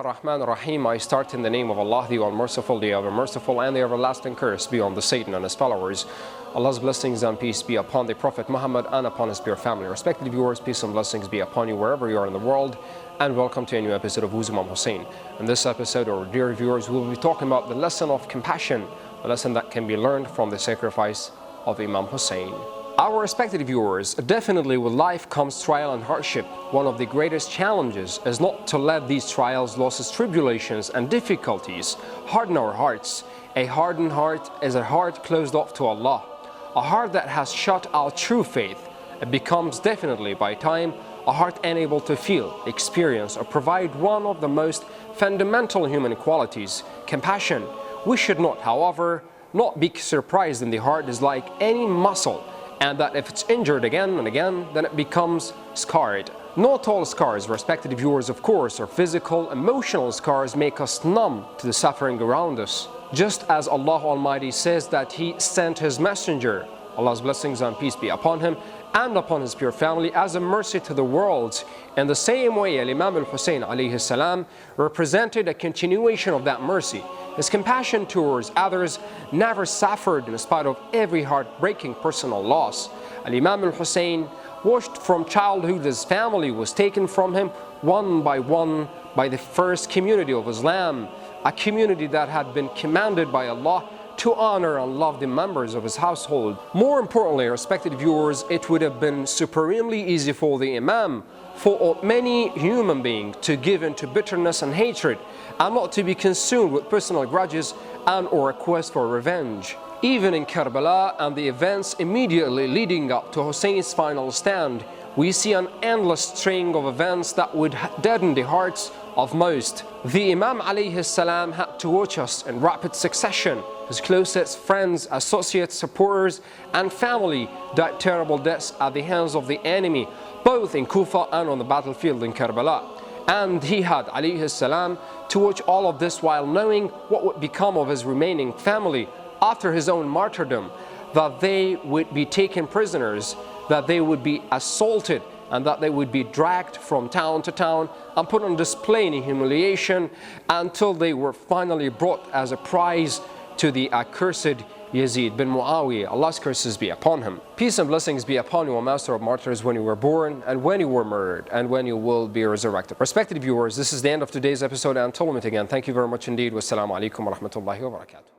ar-Rahman ar-Rahim. I start in the name of Allah, the All-Merciful, the Ever-Merciful, and the Everlasting. Curse be on the Satan and his followers. Allah's blessings and peace be upon the Prophet Muhammad and upon his pure family. Respected viewers, peace and blessings be upon you wherever you are in the world, and welcome to a new episode of Who's Imam Hussein. In this episode, our dear viewers, we will be talking about the lesson of compassion, a lesson that can be learned from the sacrifice of Imam Hussein. Our respected viewers, definitely with life comes trial and hardship. One of the greatest challenges is not to let these trials, losses, tribulations and difficulties harden our hearts. A hardened heart is a heart closed off to Allah. A heart that has shut out true faith. It becomes definitely by time a heart unable to feel, experience or provide one of the most fundamental human qualities, compassion. We should not, however, not be surprised in the heart is like any muscle, and that if it's injured again and again, then it becomes scarred. Not all scars, respected viewers, of course, are physical, emotional scars make us numb to the suffering around us. Just as Allah Almighty says that He sent His messenger, Allah's blessings and peace be upon him, and upon his pure family as a mercy to the world. In the same way, Imam Hussein alayhi salam represented a continuation of that mercy. His compassion towards others never suffered in spite of every heartbreaking personal loss. Imam Hussein watched from childhood his family was taken from him one by the first community of Islam, a community that had been commanded by Allah to honor and love the members of his household. More importantly, respected viewers, it would have been supremely easy for the Imam, for many human beings, to give into bitterness and hatred and not to be consumed with personal grudges and or a quest for revenge. Even in Karbala and the events immediately leading up to Hussein's final stand, we see an endless string of events that would deaden the hearts of most. The Imam alayhi salam had to watch us in rapid succession. His closest friends, associates, supporters and family died terrible deaths at the hands of the enemy, both in Kufa and on the battlefield in Karbala. And he had alayhi salam to watch all of this while knowing what would become of his remaining family after his own martyrdom, that they would be taken prisoners, that they would be assaulted, and that they would be dragged from town to town and put on display in humiliation until they were finally brought as a prize to the accursed Yazid bin Muawiyah. Allah's curses be upon him. Peace and blessings be upon you, O Master of Martyrs, when you were born and when you were murdered and when you will be resurrected. Respected viewers, this is the end of today's episode, and until we meet again, thank you very much indeed. Wassalamu alaikum wa rahmatullahi wa barakatuh.